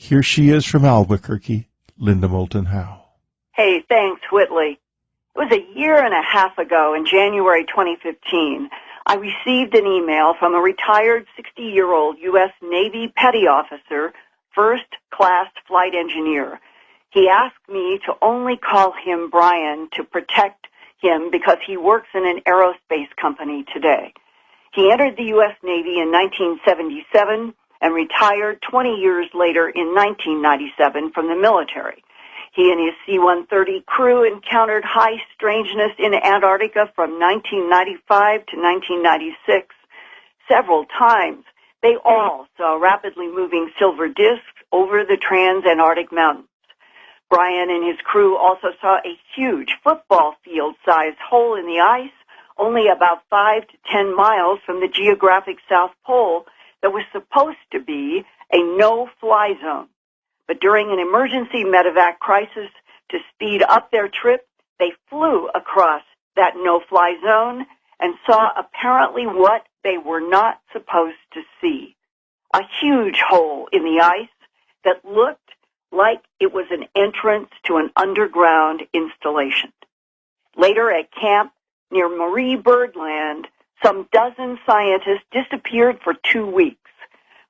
Here she is from Albuquerque, Linda Moulton Howe. Hey, thanks, Whitley. It was a year and a half ago in January 2015. I received an email from a retired 60-year-old U.S. Navy petty officer, first-class flight engineer. He asked me to only call him Brian to protect him because he works in an aerospace company today. He entered the U.S. Navy in 1977 and retired 20 years later in 1997 from the military. He and his C-130 crew encountered high strangeness in Antarctica from 1995 to 1996 several times. They all saw rapidly moving silver disks over the trans-Antarctic mountains. Brian and his crew also saw a huge football field-sized hole in the ice only about 5 to 10 miles from the geographic South Pole that was supposed to be a no-fly zone. But during an emergency medevac crisis, to speed up their trip, they flew across that no-fly zone and saw apparently what they were not supposed to see. A huge hole in the ice that looked like it was an entrance to an underground installation. Later at camp near Marie Birdland, some dozen scientists disappeared for 2 weeks.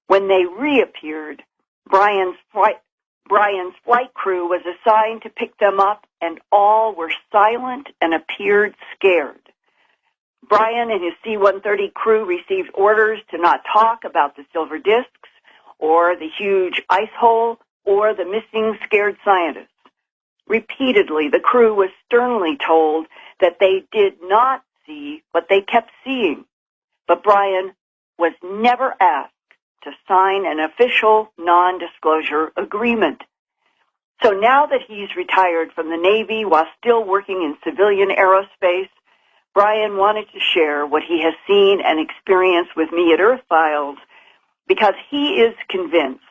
When they reappeared, Brian's flight crew was assigned to pick them up, and all were silent and appeared scared. Brian and his C-130 crew received orders to not talk about the silver disks or the huge ice hole or the missing scared scientists. Repeatedly, the crew was sternly told that they did not see what they kept seeing. But Brian was never asked to sign an official non-disclosure agreement. So now that he's retired from the Navy while still working in civilian aerospace, Brian wanted to share what he has seen and experienced with me at Earth Files because he is convinced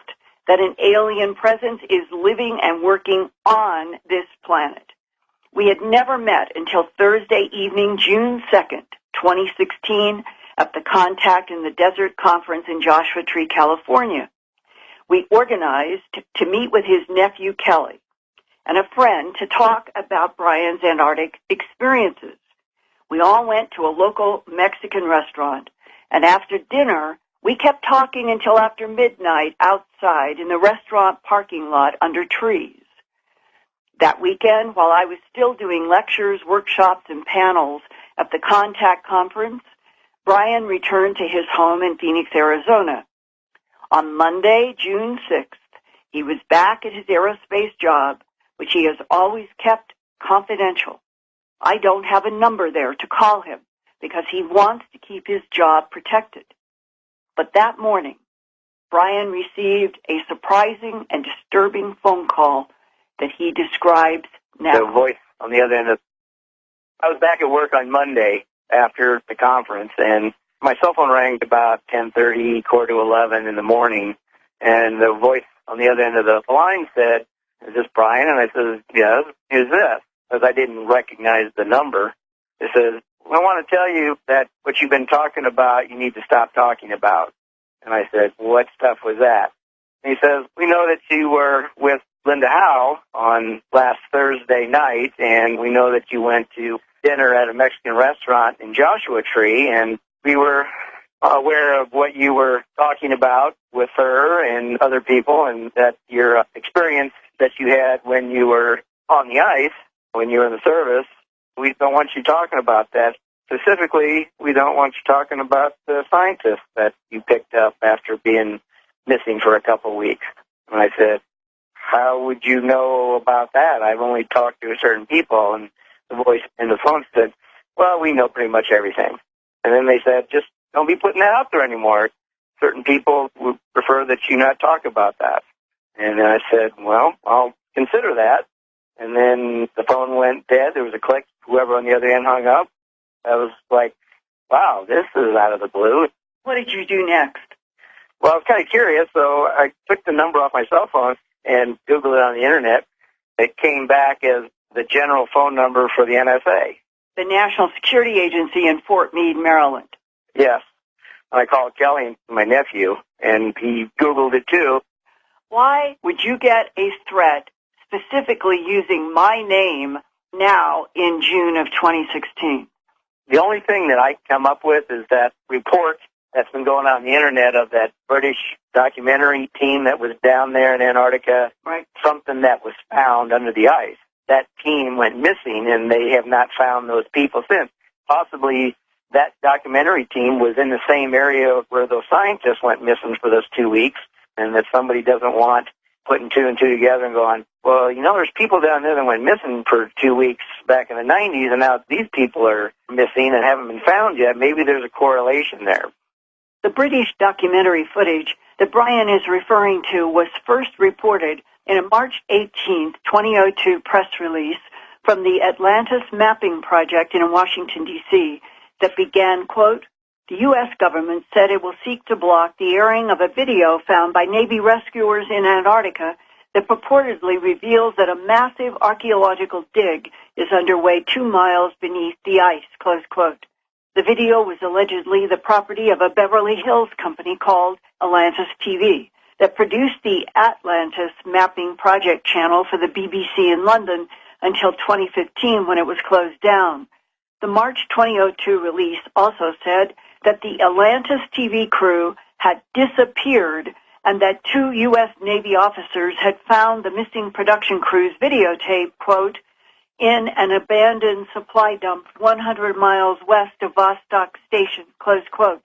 that an alien presence is living and working on this planet. We had never met until Thursday evening, June 2nd, 2016, at the Contact in the Desert Conference in Joshua Tree, California. We organized to meet with his nephew, Kelly, and a friend to talk about Brian's Antarctic experiences. We all went to a local Mexican restaurant, and after dinner, we kept talking until after midnight outside in the restaurant parking lot under trees. That weekend, while I was still doing lectures, workshops, and panels at the Contact Conference, Brian returned to his home in Phoenix, Arizona. On Monday, June 6th, he was back at his aerospace job, which he has always kept confidential. I don't have a number there to call him because he wants to keep his job protected. But that morning, Brian received a surprising and disturbing phone call that he describes now. The voice on the other end of... I was back at work on Monday after the conference, and my cell phone rang about 10:30, quarter to 11 in the morning, and the voice on the other end of the line said, "Is this Brian?" And I said, "Yes, who's this?" Because I didn't recognize the number. It says, "I want to tell you that what you've been talking about, you need to stop talking about." And I said, "What stuff was that?" And he says, "We know that you were with Linda Howe on last Thursday night, and we know that you went to dinner at a Mexican restaurant in Joshua Tree, and we were aware of what you were talking about with her and other people, and that your experience that you had when you were on the ice, when you were in the service. We don't want you talking about that. Specifically, we don't want you talking about the scientists that you picked up after being missing for a couple of weeks." And I said, "How would you know about that? I've only talked to certain people." And the voice in the phone said, "Well, we know pretty much everything." And then they said, "Just don't be putting that out there anymore. Certain people would prefer that you not talk about that." And then I said, "Well, I'll consider that." And then the phone went dead. There was a click. Whoever on the other end hung up. I was like, wow, this is out of the blue. What did you do next? Well, I was kind of curious, so I took the number off my cell phone and Googled it on the Internet. It came back as the general phone number for the NSA. The National Security Agency in Fort Meade, Maryland. Yes. I called Kelly, my nephew, and he Googled it too. Why would you get a threat specifically using my name now in June of 2016? The only thing that I come up with is that report that's been going on the internet of that British documentary team that was down there in Antarctica, right? Something that was found under the ice. That team went missing, and they have not found those people since. Possibly that documentary team was in the same area where those scientists went missing for those 2 weeks, and that somebody doesn't want putting two and two together and going, well, there's people down there that went missing for 2 weeks back in the 90s, and now these people are missing and haven't been found yet. Maybe there's a correlation there. The British documentary footage that Brian is referring to was first reported in a March 18, 2002 press release from the Atlantis Mapping Project in Washington, D.C., that began, quote, "The U.S. government said it will seek to block the airing of a video found by Navy rescuers in Antarctica that purportedly reveals that a massive archaeological dig is underway 2 miles beneath the ice," close quote. The video was allegedly the property of a Beverly Hills company called Atlantis TV that produced the Atlantis Mapping Project channel for the BBC in London until 2015 when it was closed down. The March 2002 release also said that the Atlantis TV crew had disappeared and that 2 U.S. Navy officers had found the missing production crew's videotape, quote, in an abandoned supply dump 100 miles west of Vostok Station, close quote.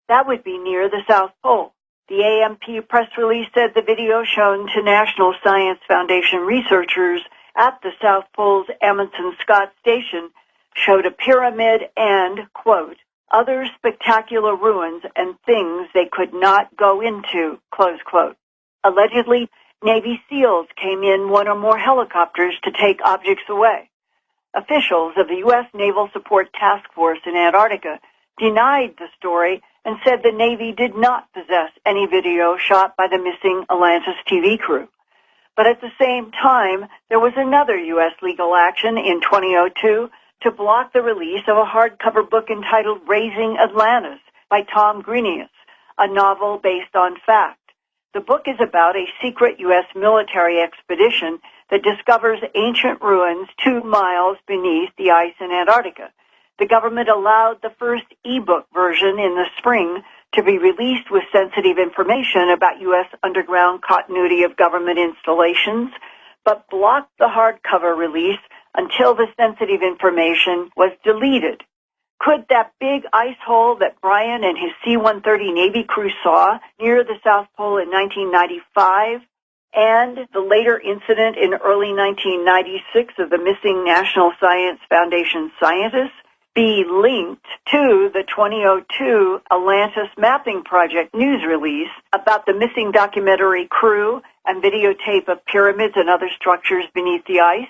That would be near the South Pole. The AMP press release said the video shown to National Science Foundation researchers at the South Pole's Amundsen-Scott Station showed a pyramid and, quote, other spectacular ruins and things they could not go into, close quote. Allegedly, Navy SEALs came in one or more helicopters to take objects away. Officials of the U.S. Naval Support Task Force in Antarctica denied the story and said the Navy did not possess any video shot by the missing Atlantis TV crew. But at the same time, there was another U.S. legal action in 2002 to block the release of a hardcover book entitled Raising Atlantis by Tom Grenius, a novel based on fact. The book is about a secret U.S. military expedition that discovers ancient ruins 2 miles beneath the ice in Antarctica. The government allowed the first e-book version in the spring to be released with sensitive information about U.S. underground continuity of government installations, but blocked the hardcover release until the sensitive information was deleted. Could that big ice hole that Brian and his C-130 Navy crew saw near the South Pole in 1995 and the later incident in early 1996 of the missing National Science Foundation scientists be linked to the 2002 Atlantis Mapping Project news release about the missing documentary crew and videotape of pyramids and other structures beneath the ice?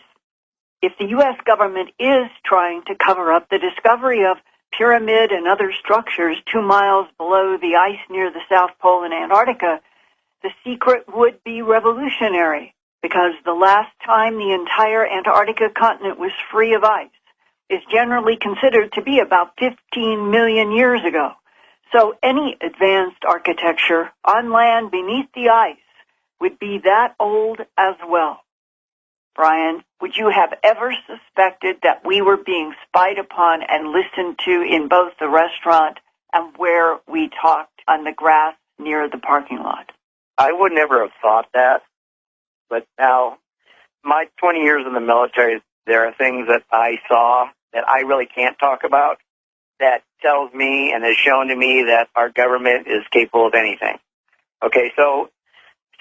If the U.S. government is trying to cover up the discovery of pyramid and other structures 2 miles below the ice near the South Pole in Antarctica, the secret would be revolutionary, because the last time the entire Antarctica continent was free of ice is generally considered to be about 15 million years ago. So any advanced architecture on land beneath the ice would be that old as well. Brian, would you have ever suspected that we were being spied upon and listened to in both the restaurant and where we talked on the grass near the parking lot? I would never have thought that. But now, my 20 years in the military, there are things that I saw that I really can't talk about that tells me and has shown to me that our government is capable of anything. Okay, so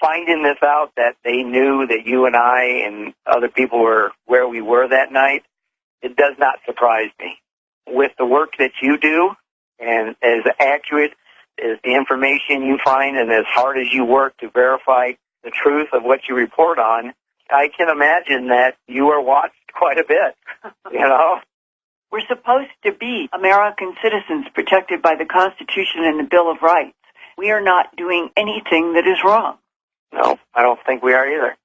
finding this out, that they knew that you and I and other people were where we were that night, it does not surprise me. With the work that you do, and as accurate as the information you find and as hard as you work to verify the truth of what you report on, I can imagine that you are watched quite a bit, you know? We're supposed to be American citizens protected by the Constitution and the Bill of Rights. We are not doing anything that is wrong. No, I don't think we are either.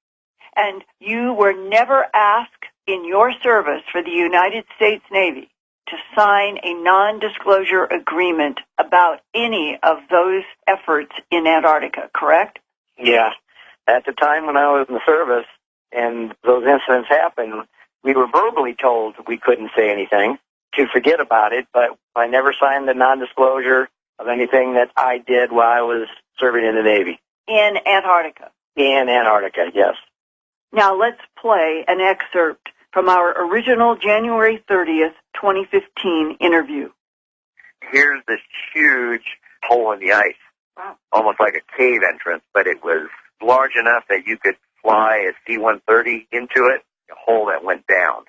And you were never asked in your service for the United States Navy to sign a non-disclosure agreement about any of those efforts in Antarctica, correct? Yeah. At the time when I was in the service and those incidents happened, we were verbally told we couldn't say anything, to forget about it, but I never signed the non-disclosure of anything that I did while I was serving in the Navy. In Antarctica. In Antarctica, yes. Now let's play an excerpt from our original January 30th, 2015 interview. Here's this huge hole in the ice, almost like a cave entrance, but it was large enough that you could fly a C-130 into it, a hole that went down.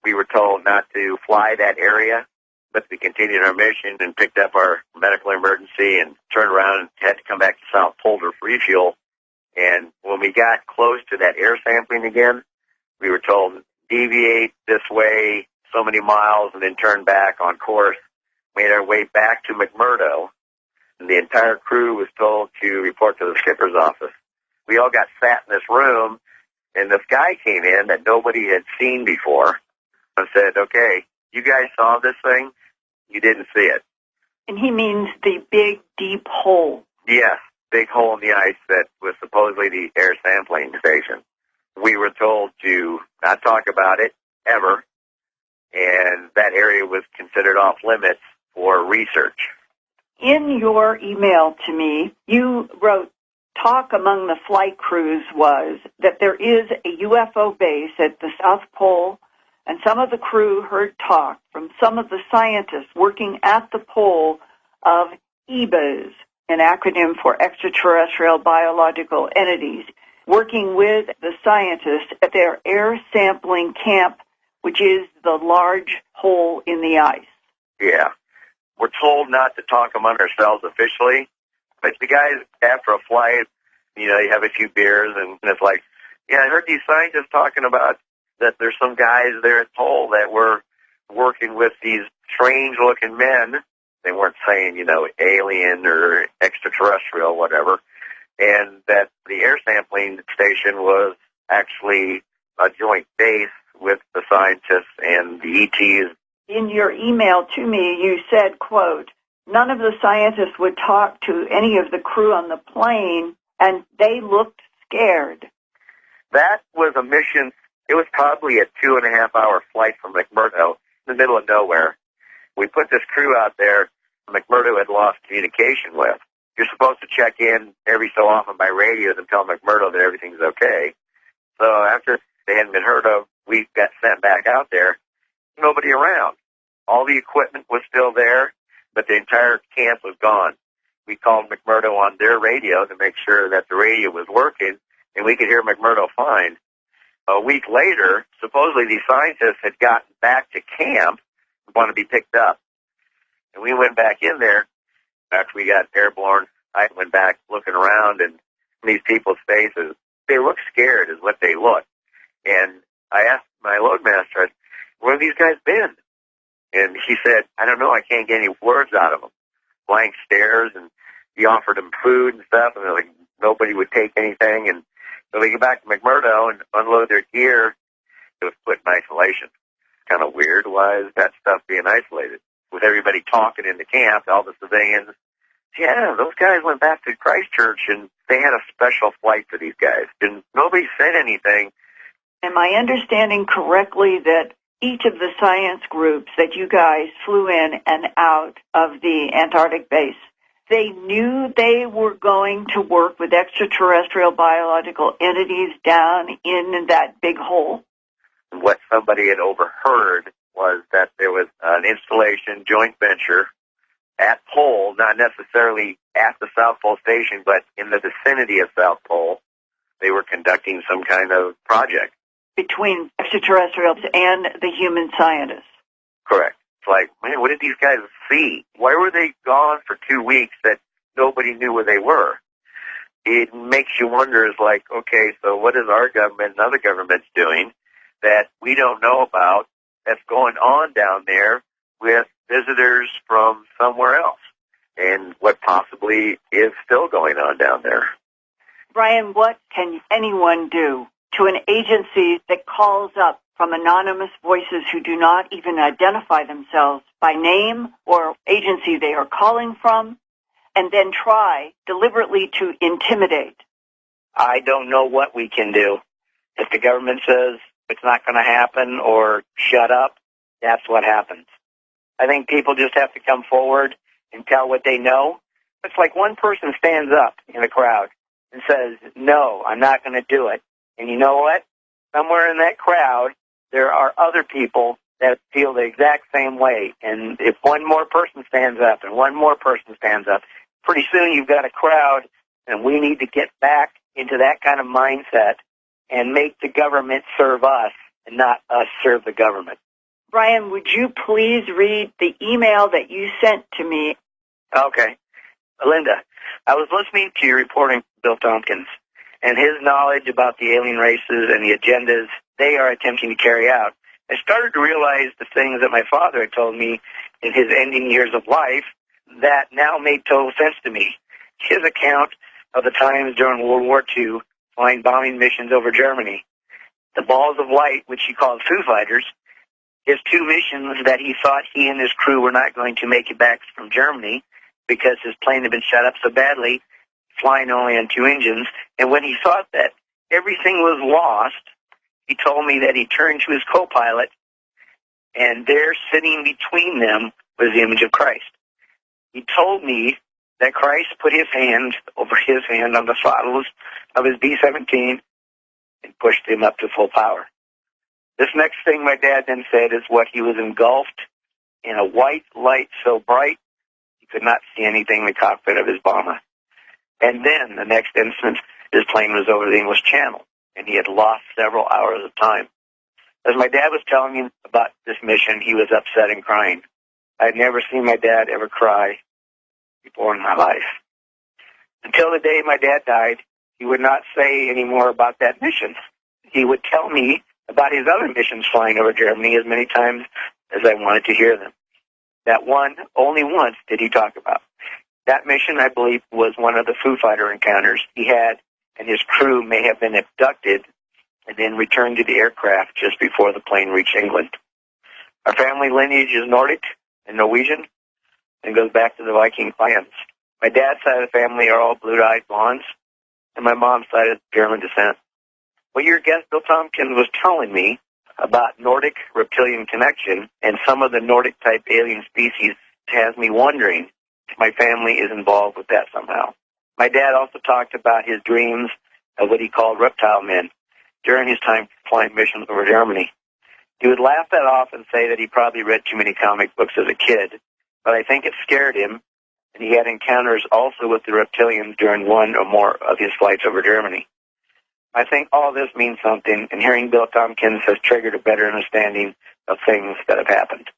We were told not to fly that area, but we continued our mission and picked up our medical emergency and turned around and had to come back to South Pole to refuel. And when we got close to that air sampling again, we were told, deviate this way so many miles and then turn back on course. Made our way back to McMurdo, and the entire crew was told to report to the skipper's office. We all got sat in this room, and this guy came in that nobody had seen before and said, okay, you guys saw this thing? You didn't see it. And he means the big, deep hole. Yes, big hole in the ice that was supposedly the air sampling station. We were told to not talk about it ever, and that area was considered off limits for research. In your email to me, you wrote, talk among the flight crews was that there is a UFO base at the South Pole, and some of the crew heard talk from some of the scientists working at the pole of EBAs, an acronym for extraterrestrial biological entities, working with the scientists at their air sampling camp, which is the large hole in the ice. Yeah. We're told not to talk among ourselves officially, but the guys, after a flight, you have a few beers, and it's like, yeah, I heard these scientists talking about that there's some guys there at Pole that were working with these strange-looking men. They weren't saying, alien or extraterrestrial, whatever, and that the air sampling station was actually a joint base with the scientists and the ETs. In your email to me, you said, quote, none of the scientists would talk to any of the crew on the plane, and they looked scared. That was a mission. It was probably a 2.5-hour flight from McMurdo, in the middle of nowhere. We put this crew out there McMurdo had lost communication with. You're supposed to check in every so often by radio to tell McMurdo that everything's okay. So after they hadn't been heard of, we got sent back out there. Nobody around. All the equipment was still there, but the entire camp was gone. We called McMurdo on their radio to make sure that the radio was working, and we could hear McMurdo fine. A week later, supposedly these scientists had gotten back to camp and wanted to be picked up. And we went back in there after we got airborne. I went back looking around, and these people's faces, they look scared is what they look. And I asked my loadmaster, where have these guys been? And he said, I don't know, I can't get any words out of them. Blank stares, and he offered them food and stuff, and like nobody would take anything. And so they get back to McMurdo and unload their gear. It was put in isolation. Kind of weird. Why is that stuff being isolated? With everybody talking in the camp, all the civilians. Yeah, those guys went back to Christchurch, and they had a special flight for these guys. And nobody said anything. Am I understanding correctly that each of the science groups that you guys flew in and out of the Antarctic base, they knew they were going to work with extraterrestrial biological entities down in that big hole? What somebody had overheard was that there was an installation joint venture at Pole, not necessarily at the South Pole Station, but in the vicinity of South Pole. They were conducting some kind of project. Between extraterrestrials and the human scientists. Correct. It's like, man, what did these guys see? Why were they gone for 2 weeks that nobody knew where they were? It makes you wonder, is like, okay, so what is our government and other governments doing that we don't know about that's going on down there with visitors from somewhere else? And what possibly is still going on down there? Brian, what can anyone do to an agency that calls up from anonymous voices who do not even identify themselves by name or agency they are calling from, and then try deliberately to intimidate I don't know what we can do. If the government says it's not going to happen or shut up, that's what happens. I think people just have to come forward and tell what they know. It's like one person stands up in a crowd and says, no, I'm not going to do it. And you know what? Somewhere in that crowd, there are other people that feel the exact same way. And if one more person stands up and one more person stands up, pretty soon you've got a crowd, and we need to get back into that kind of mindset and make the government serve us and not us serve the government. Brian, would you please read the email that you sent to me? Okay. Linda, I was listening to your reporting, Bill Tompkins, and his knowledge about the alien races and the agendas they are attempting to carry out. I started to realize the things that my father had told me in his ending years of life that now made total sense to me. His account of the times during World War II flying bombing missions over Germany, the balls of light, which he called Foo Fighters, his two missions that he thought he and his crew were not going to make it back from Germany because his plane had been shot up so badly, flying only on two engines. And when he thought that everything was lost, he told me that he turned to his co-pilot, and there sitting between them was the image of Christ. He told me that Christ put his hand over his hand on the throttles of his B-17 and pushed him up to full power. This next thing my dad then said is what he was engulfed in a white light so bright he could not see anything in the cockpit of his bomber. And then the next instant, his plane was over the English Channel, and he had lost several hours of time. As my dad was telling me about this mission, he was upset and crying. I had never seen my dad ever cry before in my life. Until the day my dad died, he would not say any more about that mission. He would tell me about his other missions flying over Germany as many times as I wanted to hear them. That one, only once did he talk about. That mission, I believe, was one of the Foo Fighter encounters he had, and his crew may have been abducted and then returned to the aircraft just before the plane reached England. Our family lineage is Nordic and Norwegian and goes back to the Viking clans. My dad's side of the family are all blue-eyed blondes, and my mom's side is German descent. What your guest, Bill Tompkins, was telling me about Nordic reptilian connection and some of the Nordic-type alien species has me wondering if my family is involved with that somehow. My dad also talked about his dreams of what he called reptile men during his time flying missions over Germany. He would laugh that off and say that he probably read too many comic books as a kid, but I think it scared him, and he had encounters also with the reptilians during one or more of his flights over Germany. I think all this means something, and hearing Bill Tompkins has triggered a better understanding of things that have happened.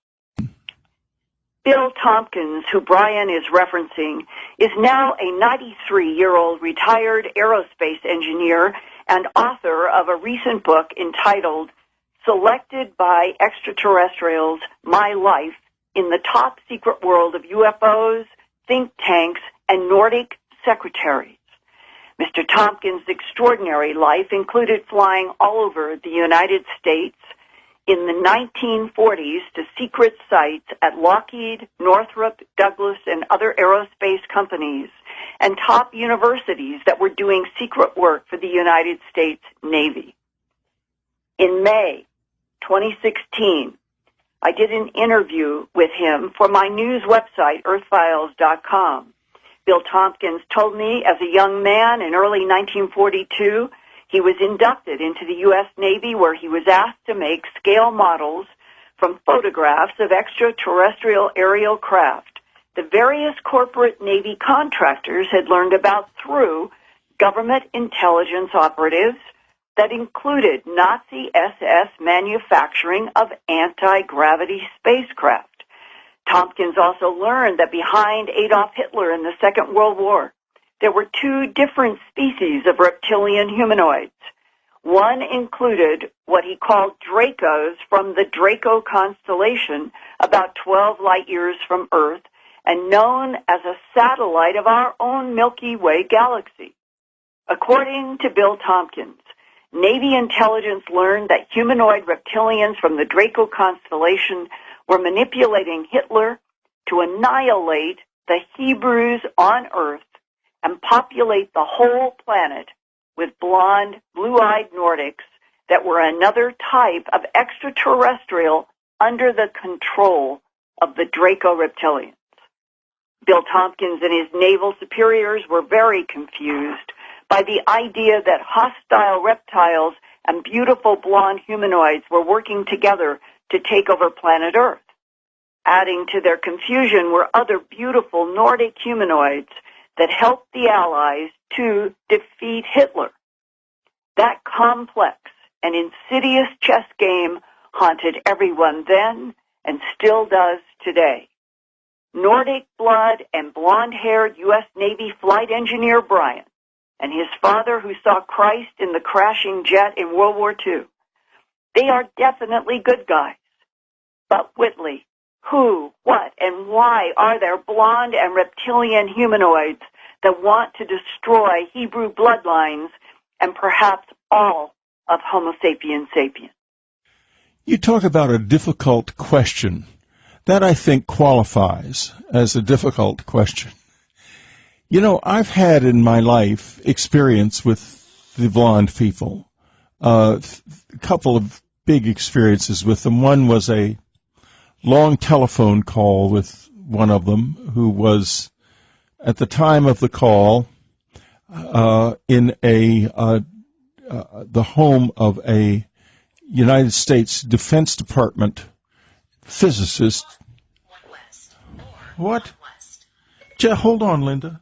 Bill Tompkins, who Brian is referencing, is now a 93-year-old retired aerospace engineer and author of a recent book entitled Selected by Extraterrestrials, My Life in the Top Secret World of UFOs, Think Tanks, and Nordic Secretaries. Mr. Tompkins' extraordinary life included flying all over the United States in the 1940s to secret sites at Lockheed, Northrop, Douglas, and other aerospace companies, and top universities that were doing secret work for the United States Navy. In May 2016, I did an interview with him for my news website, earthfiles.com. Bill Tompkins told me as a young man in early 1942, he was inducted into the U.S. Navy, where he was asked to make scale models from photographs of extraterrestrial aerial craft the various corporate Navy contractors had learned about through government intelligence operatives that included Nazi SS manufacturing of anti-gravity spacecraft. Tompkins also learned that behind Adolf Hitler in the Second World War, there were two different species of reptilian humanoids. One included what he called Dracos from the Draco constellation, about 12 light years from Earth, and known as a satellite of our own Milky Way galaxy. According to Bill Tompkins, Navy intelligence learned that humanoid reptilians from the Draco constellation were manipulating Hitler to annihilate the Hebrews on Earth and populate the whole planet with blonde, blue-eyed Nordics that were another type of extraterrestrial under the control of the Draco reptilians. Bill Tompkins and his naval superiors were very confused by the idea that hostile reptiles and beautiful blonde humanoids were working together to take over planet Earth. Adding to their confusion were other beautiful Nordic humanoids that helped the Allies to defeat Hitler. That complex and insidious chess game haunted everyone then and still does today. Nordic blood and blonde-haired U.S. Navy flight engineer Brian and his father who saw Christ in the crashing jet in World War II. They are definitely good guys. But Whitley, who, what, and why are there blonde and reptilian humanoids that want to destroy Hebrew bloodlines and perhaps all of Homo sapiens sapiens? You talk about a difficult question. That, I think, qualifies as a difficult question. You know, I've had in my life experience with the blonde people. A couple of big experiences with them. One was a long telephone call with one of them who was, at the time of the call, in the home of a United States Defense Department physicist. What? Hold on, Linda.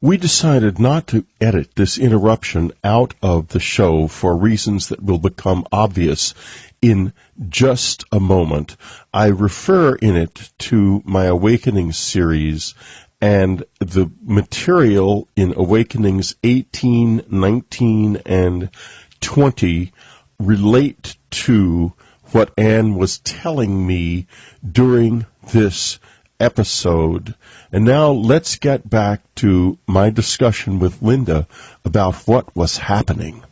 We decided not to edit this interruption out of the show for reasons that will become obvious in just a moment. I refer in it to my Awakenings series, and the material in Awakenings 18, 19, and 20 relate to what Anne was telling me during this episode. And now let's get back to my discussion with Linda about what was happening.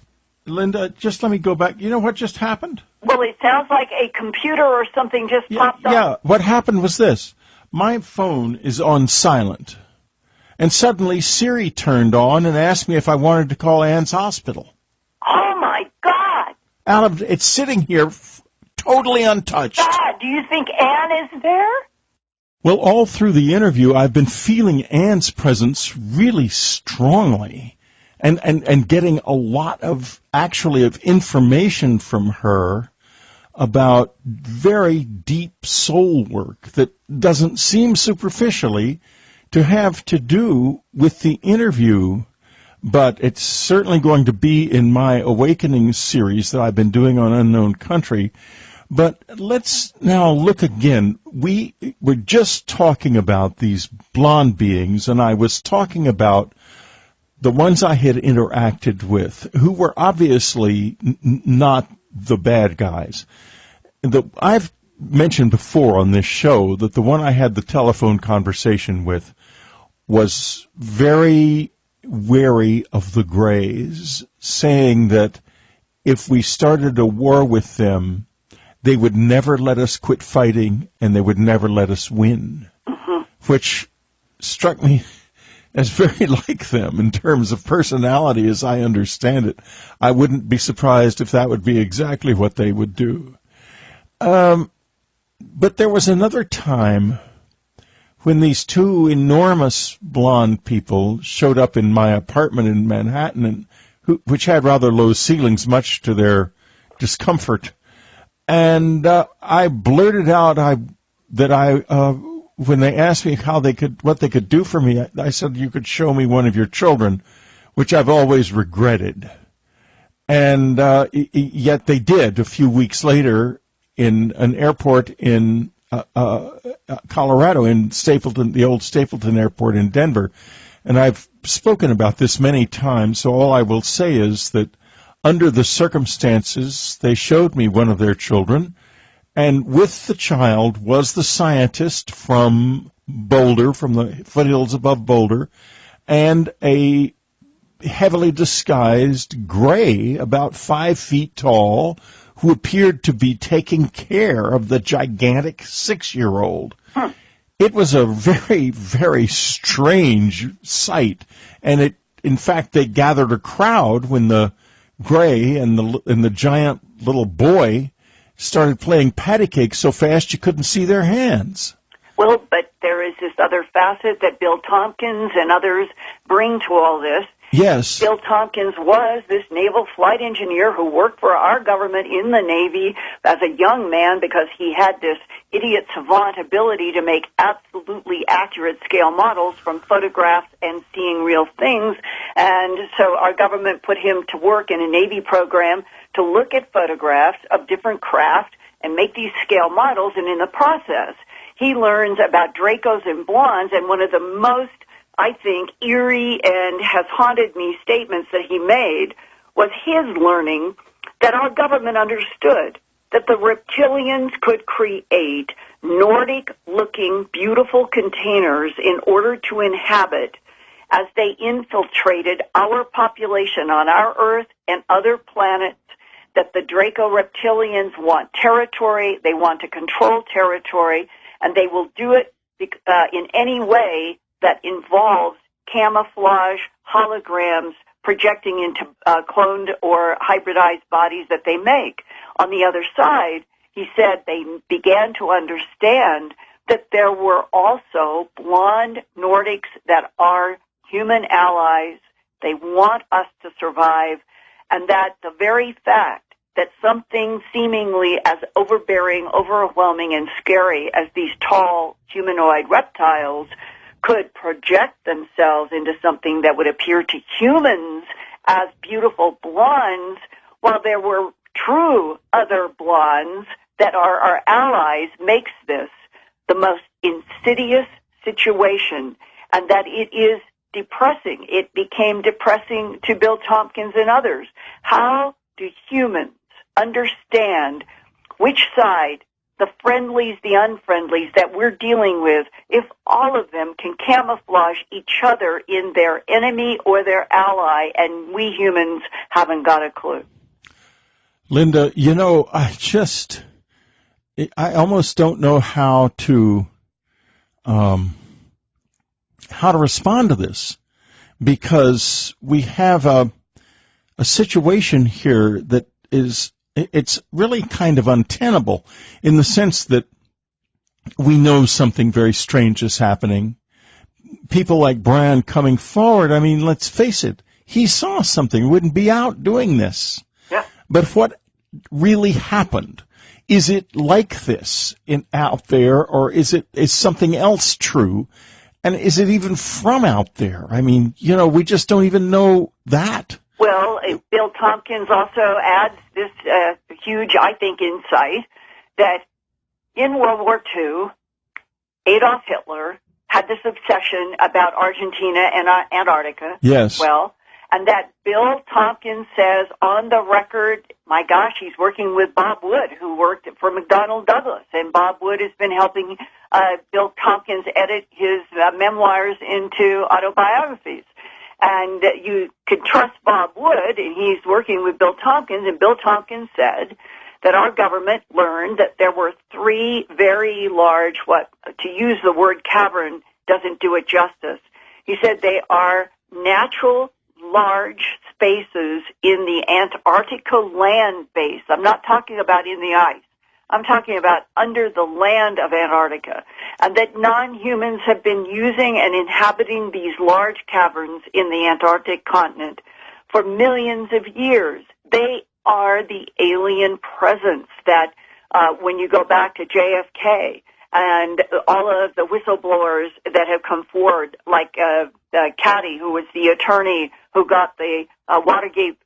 Linda, just let me go back. You know what just happened? Well, it sounds like a computer or something just popped up. Yeah, what happened was this. My phone is on silent, and suddenly Siri turned on and asked me if I wanted to call Anne's hospital. Oh, my God! It's sitting here totally untouched. God, do you think Anne is there? Well, all through the interview, I've been feeling Anne's presence really strongly and getting a lot of information from her about very deep soul work that doesn't seem superficially to have to do with the interview, but it's certainly going to be in my Awakening series that I've been doing on Unknown Country. But let's now look again. We were just talking about these blonde beings, and I was talking about the ones I had interacted with, who were obviously not the bad guys. I've mentioned before on this show that the one I had the telephone conversation with was very wary of the Greys, saying that if we started a war with them, they would never let us quit fighting, and they would never let us win, which struck me as very like them in terms of personality as I understand it. I wouldn't be surprised if that would be exactly what they would do. But there was another time when these two enormous blonde people showed up in my apartment in Manhattan, which had rather low ceilings, much to their discomfort. And I blurted out when they asked me what they could do for me, I said, you could show me one of your children, which I've always regretted. And yet they did a few weeks later in an airport in Colorado, in Stapleton, the old Stapleton Airport in Denver. And I've spoken about this many times, so all I will say is that under the circumstances, they showed me one of their children, and with the child was the scientist from Boulder, from the foothills above Boulder, and a heavily disguised gray, about 5 feet tall, who appeared to be taking care of the gigantic 6-year-old. It was a very, very strange sight, and in fact, they gathered a crowd when the Gray and the giant little boy started playing patty cake so fast you couldn't see their hands. Well, but there is this other facet that Bill Tompkins and others bring to all this. Yes. Bill Tompkins was this naval flight engineer who worked for our government in the Navy as a young man because he had this idiot savant ability to make absolutely accurate scale models from photographs and seeing real things. And so our government put him to work in a Navy program to look at photographs of different craft and make these scale models. And in the process, he learns about Dracos and Blondes, and one of the most, I think, eerie and has haunted me statements that he made was his learning that our government understood that the reptilians could create Nordic-looking, beautiful containers in order to inhabit as they infiltrated our population on our Earth and other planets, that the Draco reptilians want territory, they want to control territory, and they will do it in any way that involves camouflage, holograms, projecting into cloned or hybridized bodies that they make. On the other side, he said they began to understand that there were also blonde Nordics that are human allies. They want us to survive, and that the very fact that something seemingly as overbearing, overwhelming, and scary as these tall humanoid reptiles could project themselves into something that would appear to humans as beautiful blondes, while there were true other blondes that are our allies, makes this the most insidious situation, and that it is depressing. It became depressing to Bill Tompkins and others. How do humans understand which side, the friendlies, the unfriendlies that we're dealing with, if all of them can camouflage each other in their enemy or their ally, and we humans haven't got a clue? Linda, you know, I almost don't know how to respond to this, because we have a situation here that it's really kind of untenable, in the sense that we know something very strange is happening. People like Brian coming forward, I mean, let's face it, he saw something, wouldn't be out doing this. Yeah. But what really happened? Is it like this out there, or is something else true? And is it even from out there? I mean, you know, we just don't even know that. Well, Bill Tompkins also adds this huge, I think, insight that in World War II, Adolf Hitler had this obsession about Argentina and Antarctica. Yes. Well, and that Bill Tompkins says on the record, my gosh, he's working with Bob Wood, who worked for McDonnell Douglas, and Bob Wood has been helping Bill Tompkins edit his memoirs into autobiographies. And you can trust Bob Wood, and he's working with Bill Tompkins, and Bill Tompkins said that our government learned that there were three very large, to use the word cavern doesn't do it justice. He said they are natural large spaces in the Antarctica land base. I'm not talking about in the ice. I'm talking about under the land of Antarctica, and that non-humans have been using and inhabiting these large caverns in the Antarctic continent for millions of years. They are the alien presence that, when you go back to JFK and all of the whistleblowers that have come forward, like Caddy, who was the attorney who got the Watergate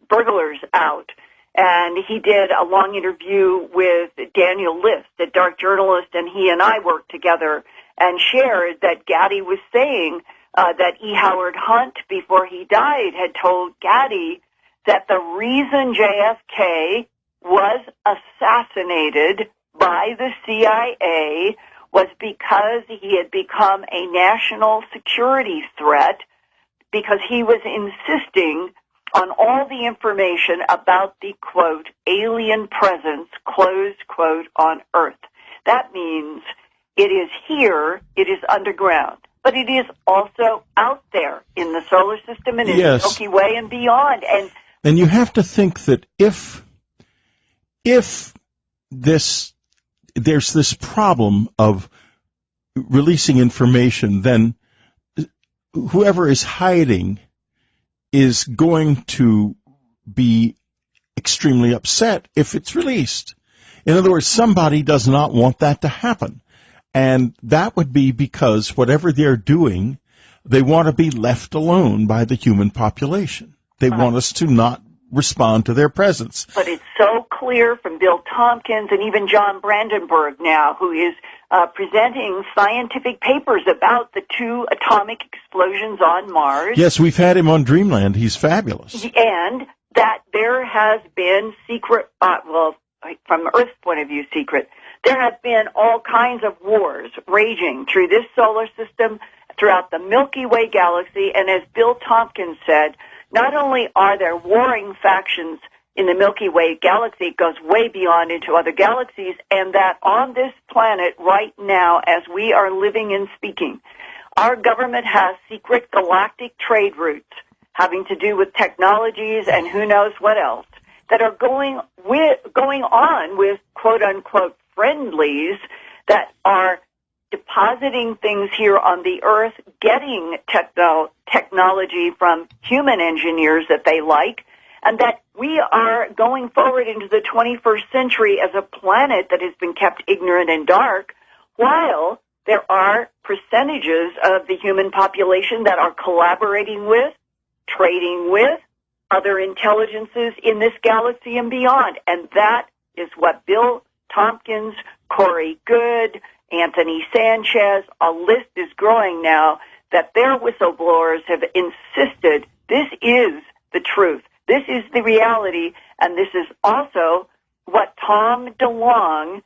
burglars out, and he did a long interview with Daniel List, a dark journalist, and he and I worked together and shared that Gaddy was saying that E. Howard Hunt, before he died, had told Gaddy that the reason JFK was assassinated by the CIA was because he had become a national security threat, because he was insisting on all the information about the, quote, alien presence, close quote, on Earth. That means it is here, it is underground. but it is also out there in the solar system and in the Milky Way and beyond. And you have to think that if there's this problem of releasing information, then whoever is hiding is going to be extremely upset if it's released. In other words, somebody does not want that to happen. And that would be because whatever they're doing, they want to be left alone by the human population. They want us to not respond to their presence. But it's so clear from Bill Tompkins and even John Brandenburg now, who is presenting scientific papers about the 2 atomic explosions on Mars. Yes, we've had him on Dreamland. He's fabulous. And that there has been secret, from Earth's point of view, secret. There have been all kinds of wars raging through this solar system, throughout the Milky Way galaxy, and as Bill Tompkins said, not only are there warring factions in the Milky Way galaxy, it goes way beyond into other galaxies, and that on this planet right now, as we are living and speaking, our government has secret galactic trade routes having to do with technologies and who knows what else that are going on with quote-unquote friendlies that are depositing things here on the Earth, getting technology from human engineers that they like, and that we are going forward into the 21st century as a planet that has been kept ignorant and dark, while there are percentages of the human population that are collaborating with, trading with other intelligences in this galaxy and beyond. And that is what Bill Tompkins, Corey Goode, Anthony Sanchez, a list is growing now, that their whistleblowers have insisted this is the truth. This is the reality, and this is also what Tom DeLonge,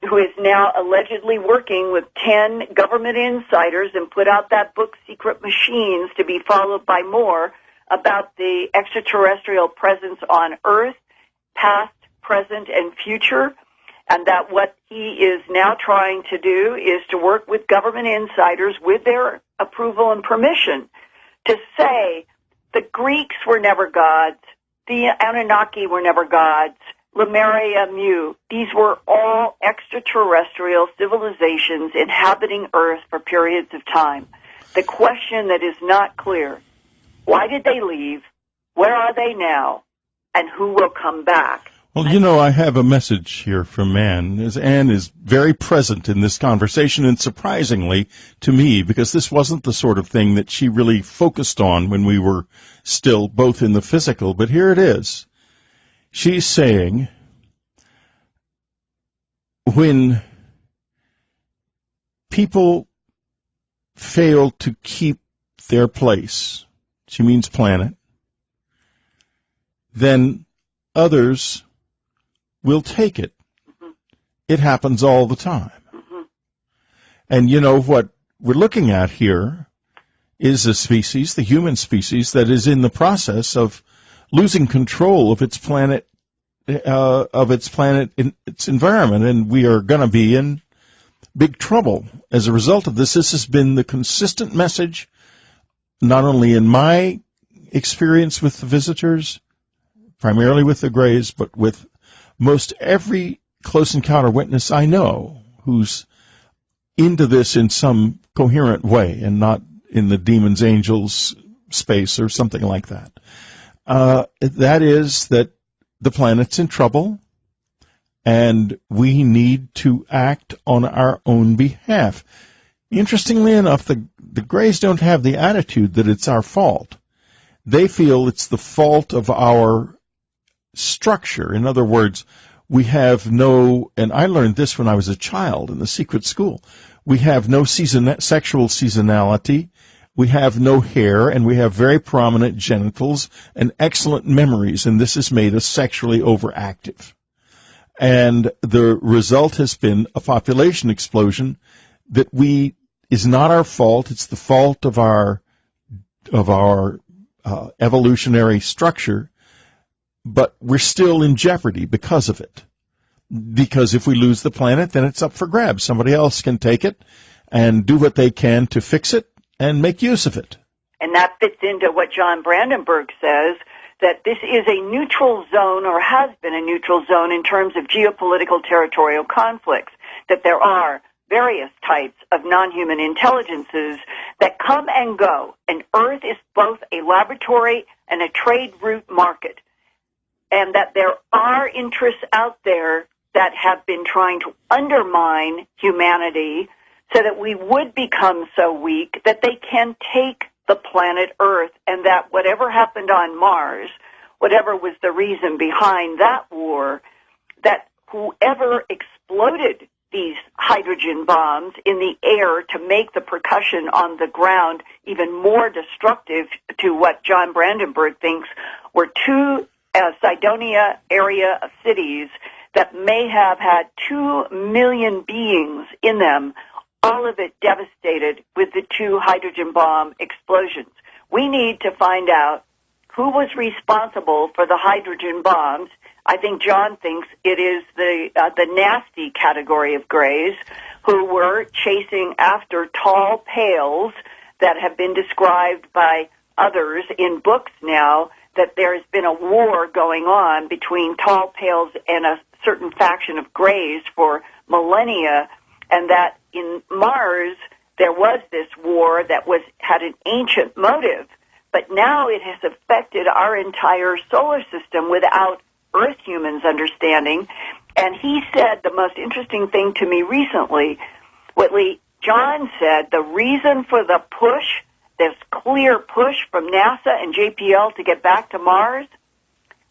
who is now allegedly working with 10 government insiders and put out that book, Secret Machines, to be followed by more, about the extraterrestrial presence on Earth, past, present, and future, and that what he is now trying to do is to work with government insiders with their approval and permission to say the Greeks were never gods, the Anunnaki were never gods, Lemuria, Mu, these were all extraterrestrial civilizations inhabiting Earth for periods of time. The question that is not clear: why did they leave? Where are they now? And who will come back? Well, you know, I have a message here from Anne. Anne is very present in this conversation, and surprisingly to me, because this wasn't the sort of thing that she really focused on when we were still both in the physical, but here it is. She's saying, when people fail to keep their place, she means planet, then others will take it. Mm-hmm. It happens all the time. Mm-hmm. And you know what we're looking at here is a species, the human species, that is in the process of losing control of its planet, in its environment, and we are going to be in big trouble as a result of this. This has been the consistent message, not only in my experience with the visitors, primarily with the Greys, but with most every close encounter witness I know who's into this in some coherent way and not in the demons, angels space or something like that. That is that the planet's in trouble and we need to act on our own behalf. Interestingly enough, the Greys don't have the attitude that it's our fault. They feel it's the fault of our structure. In other words, we have no, and I learned this when I was a child in the secret school, we have no sexual seasonality, we have no hair, and we have very prominent genitals and excellent memories, and this has made us sexually overactive. And the result has been a population explosion that is not our fault. It's the fault of our evolutionary structure, but we're still in jeopardy because of it. Because if we lose the planet, then it's up for grabs. Somebody else can take it and do what they can to fix it, and make use of it. And that fits into what John Brandenburg says, that this is a neutral zone, or has been a neutral zone in terms of geopolitical territorial conflicts, that there are various types of non-human intelligences that come and go, and Earth is both a laboratory and a trade route market, and that there are interests out there that have been trying to undermine humanity so that we would become so weak that they can take the planet Earth, and that whatever happened on Mars, whatever was the reason behind that war, that whoever exploded these hydrogen bombs in the air to make the percussion on the ground even more destructive to what John Brandenburg thinks were two Cydonia area of cities that may have had 2 million beings in them, all of it devastated with the two hydrogen bomb explosions. We need to find out who was responsible for the hydrogen bombs. I think John thinks it is the nasty category of grays who were chasing after tall pails that have been described by others in books now, that there has been a war going on between tall pails and a certain faction of grays for millennia, and that in Mars there was this war that had an ancient motive, but now it has affected our entire solar system without Earth humans understanding. And he said the most interesting thing to me recently, Whitley, John said the reason for the push, this clear push from NASA and JPL to get back to Mars,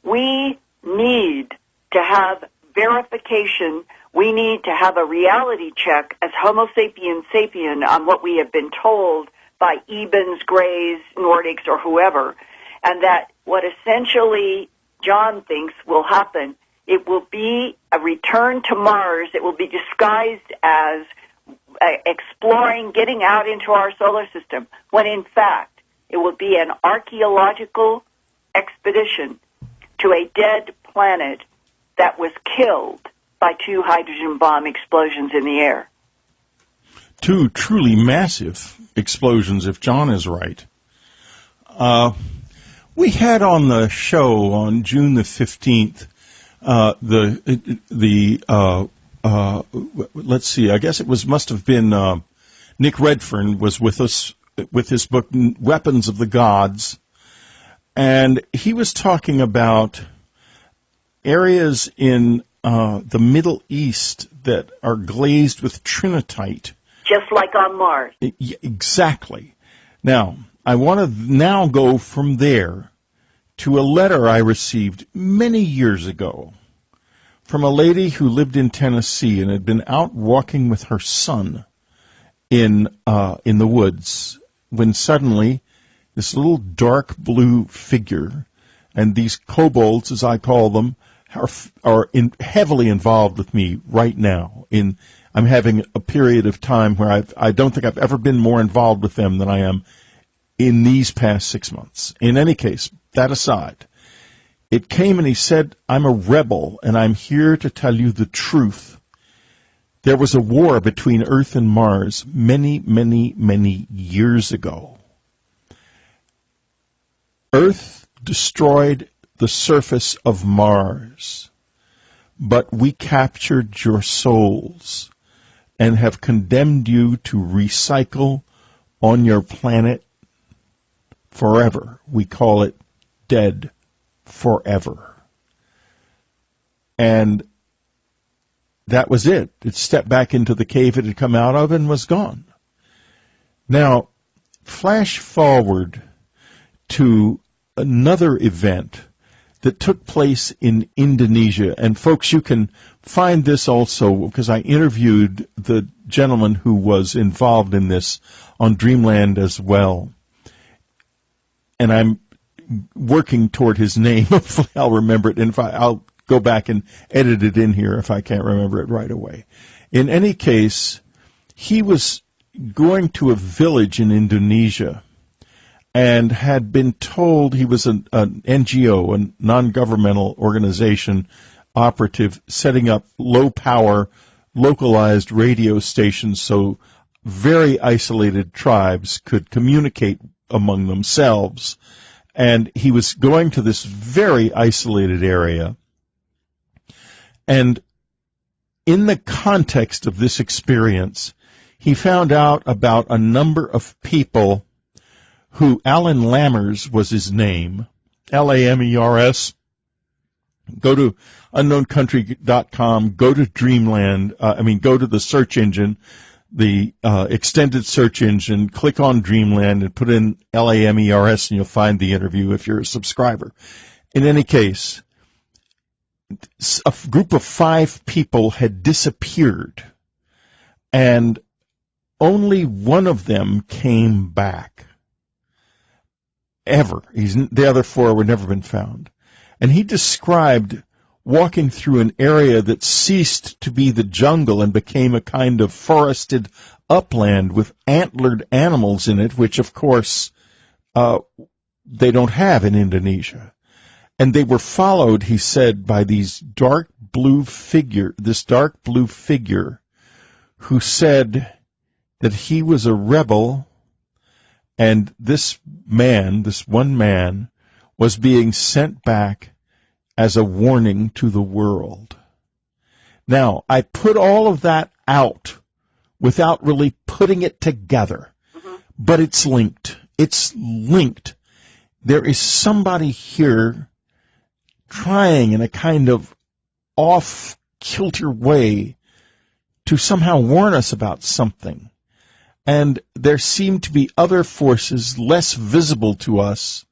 we need to have verification. We need to have a reality check as Homo sapiens sapien on what we have been told by Ebens, Greys, Nordics, or whoever, and that what essentially John thinks will happen, it will be a return to Mars. It will be disguised as exploring, getting out into our solar system, when in fact it will be an archaeological expedition to a dead planet that was killed by two hydrogen bomb explosions in the air. Two truly massive explosions, if John is right. We had on the show on June the 15th, let's see, I guess it must have been Nick Redfern was with us with his book Weapons of the Gods, and he was talking about areas in the Middle East that are glazed with trinitite. Just like on Mars. Exactly. Now, I want to now go from there to a letter I received many years ago from a lady who lived in Tennessee and had been out walking with her son in the woods when suddenly this little dark blue figure, and these kobolds, as I call them, are heavily involved with me right now. I'm having a period of time where I don't think I've ever been more involved with them than I am in these past 6 months. In any case, that aside, it came and he said, I'm a rebel and I'm here to tell you the truth. There was a war between Earth and Mars many, many, many years ago. Earth destroyed the surface of Mars, but we captured your souls and have condemned you to recycle on your planet forever. We call it dead forever. And that was it. It stepped back into the cave it had come out of and was gone. Now, flash forward to another event that took place in Indonesia. And folks, you can find this also because I interviewed the gentleman who was involved in this on Dreamland as well. And I'm working toward his name. Hopefully I'll remember it. And I'll go back and edit it in here if I can't remember it right away. In any case, he was going to a village in Indonesia and had been told, he was an NGO, a non-governmental organization operative, setting up low-power, localized radio stations so very isolated tribes could communicate among themselves. And he was going to this very isolated area. And in the context of this experience, he found out about a number of people who, Alan Lammers was his name, Lamers. Go to unknowncountry.com, go to Dreamland, go to the search engine, the extended search engine, click on Dreamland and put in Lamers and you'll find the interview if you're a subscriber. In any case, a group of 5 people had disappeared and only one of them came back. Ever. The other 4 were never been found. And he described walking through an area that ceased to be the jungle and became a kind of forested upland with antlered animals in it, which, of course, they don't have in Indonesia. And they were followed, he said, by this dark blue figure who said that he was a rebel, and this one man, was being sent back as a warning to the world. Now, I put all of that out without really putting it together, but it's linked. It's linked. There is somebody here trying in a kind of off-kilter way to somehow warn us about something. And there seem to be other forces less visible to us,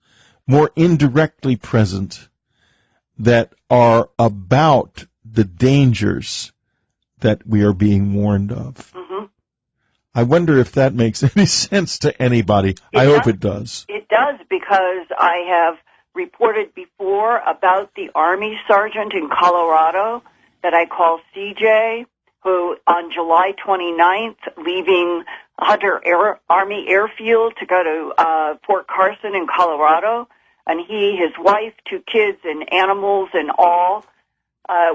more indirectly present, that are about the dangers that we are being warned of. I wonder if that makes any sense to anybody. I hope it does. It does, because I have reported before about the Army sergeant in Colorado that I call CJ, who on July 29th, leaving Hunter Army Airfield to go to Fort Carson in Colorado, and he, his wife, 2 kids, and animals and all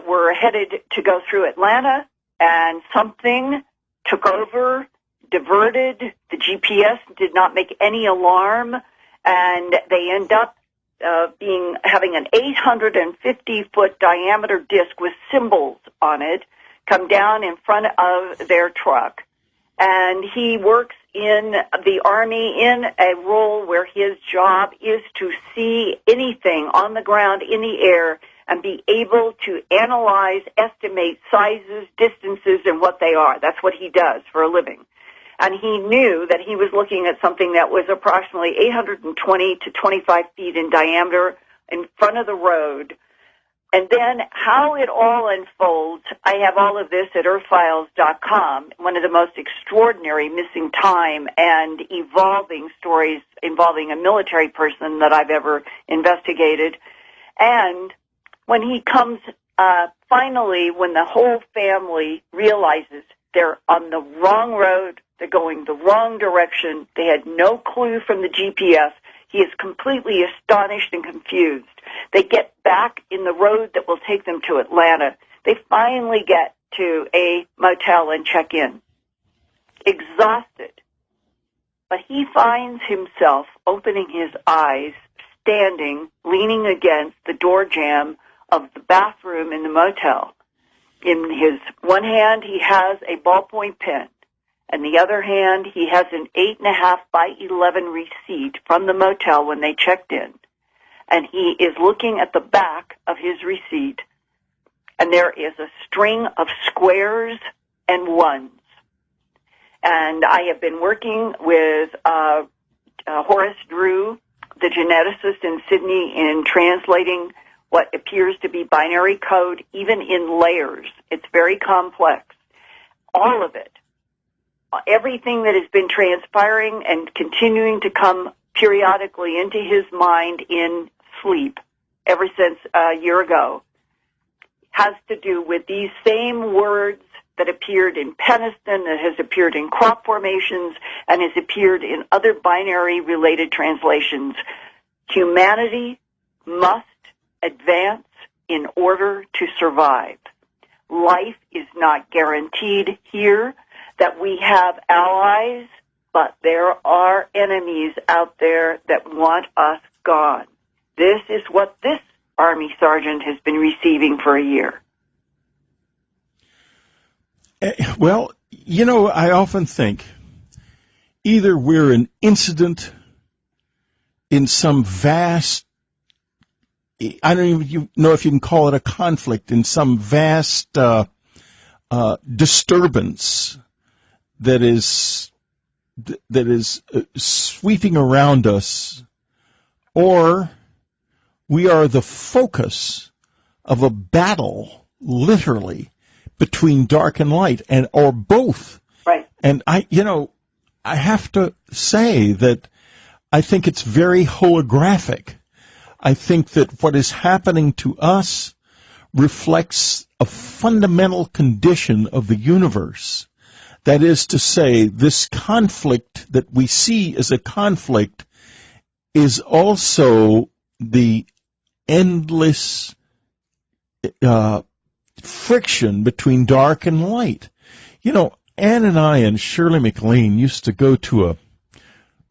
were headed to go through Atlanta, and something took over, diverted. The GPS did not make any alarm, and they end up having an 850-foot diameter disc with symbols on it come down in front of their truck. And he works in the Army in a role where his job is to see anything on the ground, in the air, and be able to analyze, estimate sizes, distances, and what they are. That's what he does for a living. And he knew that he was looking at something that was approximately 820 to 25 feet in diameter in front of the road. And then how it all unfolds, I have all of this at earthfiles.com, one of the most extraordinary missing time and evolving stories involving a military person that I've ever investigated. And when he comes, finally, when the whole family realizes they're on the wrong road, they're going the wrong direction, they had no clue from the GPS, he is completely astonished and confused. They get back in the road that will take them to Atlanta. They finally get to a motel and check in. Exhausted. But he finds himself opening his eyes, standing, leaning against the door jamb of the bathroom in the motel. In his one hand, he has a ballpoint pen. In the other hand, he has an 8.5 by 11 receipt from the motel when they checked in. And he is looking at the back of his receipt, and there is a string of squares and ones. And I have been working with Horace Drew, the geneticist in Sydney, in translating what appears to be binary code, even in layers. It's very complex. All of it. Everything that has been transpiring and continuing to come periodically into his mind in sleep ever since a year ago has to do with these same words that appeared in Peniston, that has appeared in crop formations, and has appeared in other binary-related translations. Humanity must advance in order to survive. Life is not guaranteed here. that we have allies, but there are enemies out there that want us gone. This is what this Army sergeant has been receiving for a year. Well, I often think either we're an incident in some vast, I don't even know if you can call it a conflict, in some vast disturbance that is sweeping around us, or we are the focus of a battle, literally, between dark and light, or both. Right. And I have to say that I think it's very holographic. I think that what is happening to us reflects a fundamental condition of the universe. That is to say, this conflict that we see as a conflict is also the endless friction between dark and light. Ann and I and Shirley MacLaine used to go to a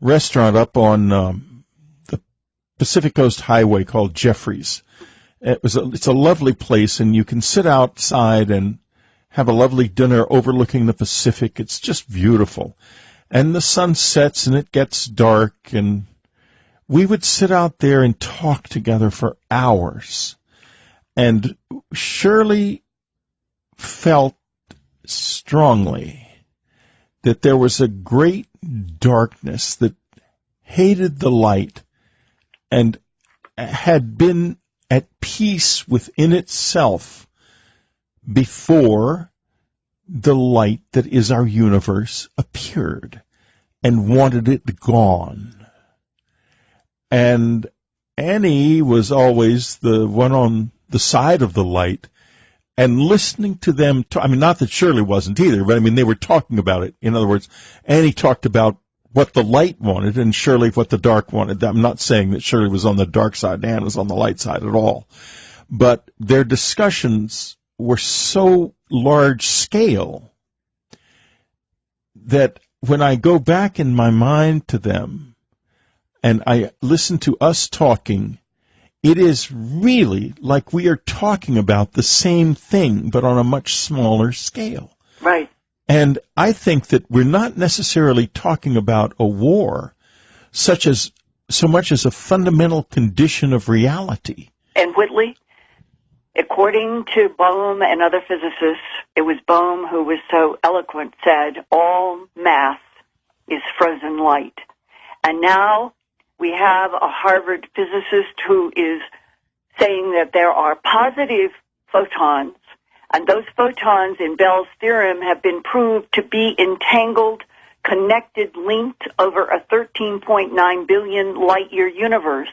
restaurant up on the Pacific Coast Highway called Jeffrey's. It's a lovely place, and you can sit outside and have a lovely dinner overlooking the Pacific. It's just beautiful. And the sun sets and it gets dark, and we would sit out there and talk together for hours. And Shirley felt strongly that there was a great darkness that hated the light and had been at peace within itself before the light that is our universe appeared, and wanted it gone. And Annie was always the one on the side of the light, and listening to them, not that Shirley wasn't either, but they were talking about it. In other words, Annie talked about what the light wanted and Shirley what the dark wanted. I'm not saying that Shirley was on the dark side and Ann was on the light side at all. But their discussions were so large scale that when I go back in my mind to them and I listen to us talking, it is really like we are talking about the same thing, but on a much smaller scale. Right. And I think that we're not necessarily talking about a war so much as a fundamental condition of reality. And Whitley, according to Bohm and other physicists, it was Bohm who was so eloquent, said, all mass is frozen light. And now we have a Harvard physicist who is saying that there are positive photons, and those photons in Bell's theorem have been proved to be entangled, connected, linked over a 13.9 billion light-year universe.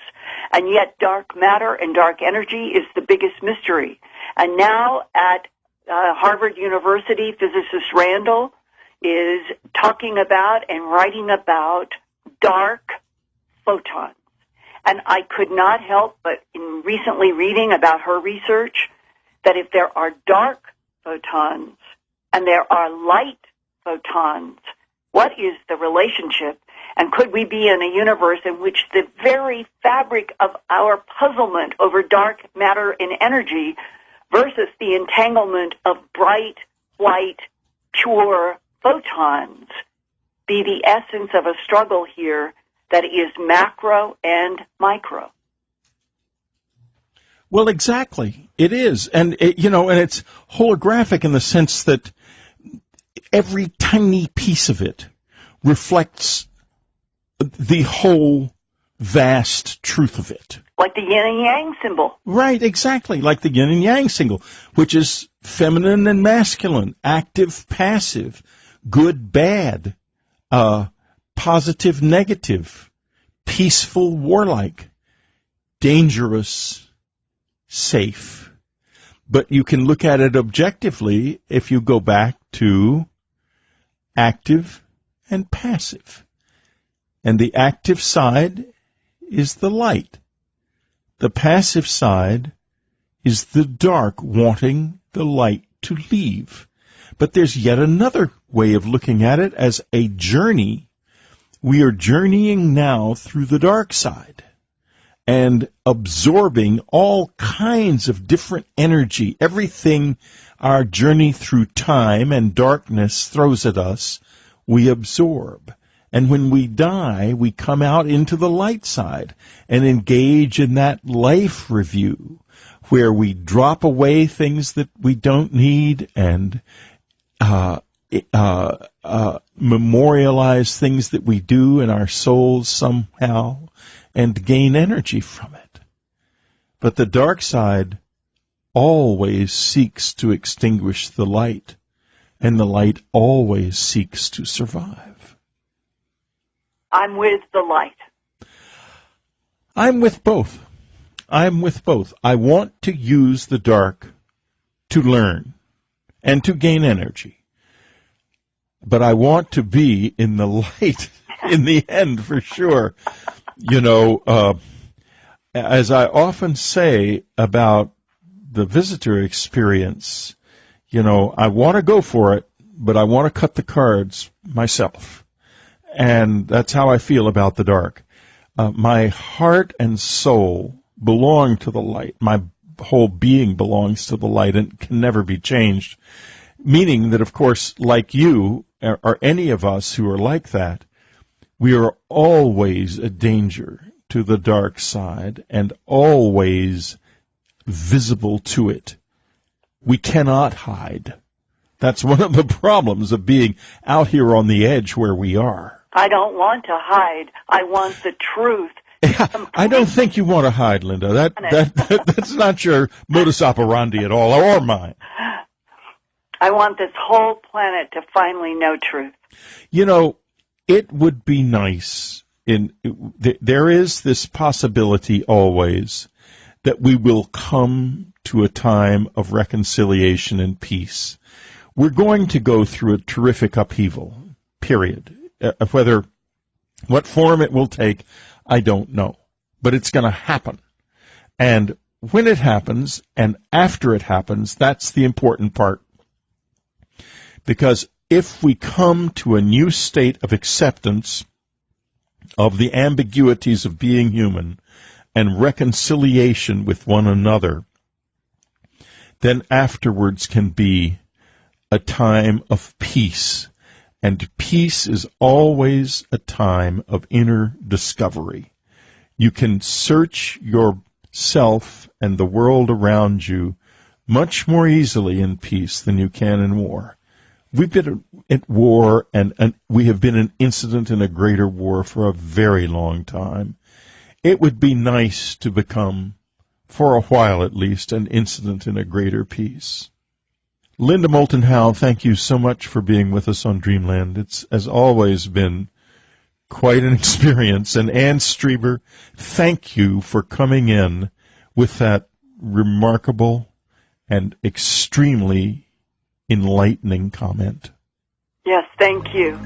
And yet dark matter and dark energy is the biggest mystery. And now at Harvard University, physicist Randall is talking about and writing about dark photons. And I could not help but in recently reading about her research that if there are dark photons and there are light photons, what is the relationship? And could we be in a universe in which the very fabric of our puzzlement over dark matter and energy versus the entanglement of bright, white, pure photons be the essence of a struggle here that is macro and micro? Well, exactly. It is. And, and it's holographic in the sense that every tiny piece of it reflects the whole vast truth of it. Like the yin and yang symbol. Right, exactly. Like the yin and yang symbol, which is feminine and masculine, active, passive, good, bad, positive, negative, peaceful, warlike, dangerous, safe. But you can look at it objectively if you go back to active and passive. And the active side is the light. The passive side is the dark wanting the light to leave. But there's yet another way of looking at it as a journey. We are journeying now through the dark side and absorbing all kinds of different energy. Everything our journey through time and darkness throws at us, we absorb. And when we die, we come out into the light side and engage in that life review where we drop away things that we don't need and memorialize things that we do in our souls somehow and gain energy from it. But the dark side always seeks to extinguish the light, and the light always seeks to survive. I'm with the light. I'm with both. I'm with both. I want to use the dark to learn and to gain energy. But I want to be in the light in the end for sure. You know, as I often say about the visitor experience, you know, I want to go for it, but I want to cut the cards myself. And that's how I feel about the dark. My heart and soul belong to the light. My whole being belongs to the light and can never be changed. Meaning that, of course, like you, or any of us who are like that, we are always a danger to the dark side and always visible to it. We cannot hide. That's one of the problems of being out here on the edge where we are. I don't want to hide. I want the truth. I don't think you want to hide, Linda. That's not your modus operandi at all, or mine. I want this whole planet to finally know truth. You know, it would be nice. There is this possibility always that we will come to a time of reconciliation and peace. We're going to go through a terrific upheaval, period. What form it will take, I don't know. But it's going to happen. And when it happens, and after it happens, that's the important part. Because if we come to a new state of acceptance of the ambiguities of being human and reconciliation with one another, then afterwards can be a time of peace. And peace is always a time of inner discovery. You can search yourself and the world around you much more easily in peace than you can in war. We've been at war, and we have been an incident in a greater war for a very long time. It would be nice to become, for a while at least, an incident in a greater peace. Linda Moulton Howe, thank you so much for being with us on Dreamland. It's, as always, been quite an experience. And Ann Strieber, thank you for coming in with that remarkable and extremely enlightening comment. Yes, thank you.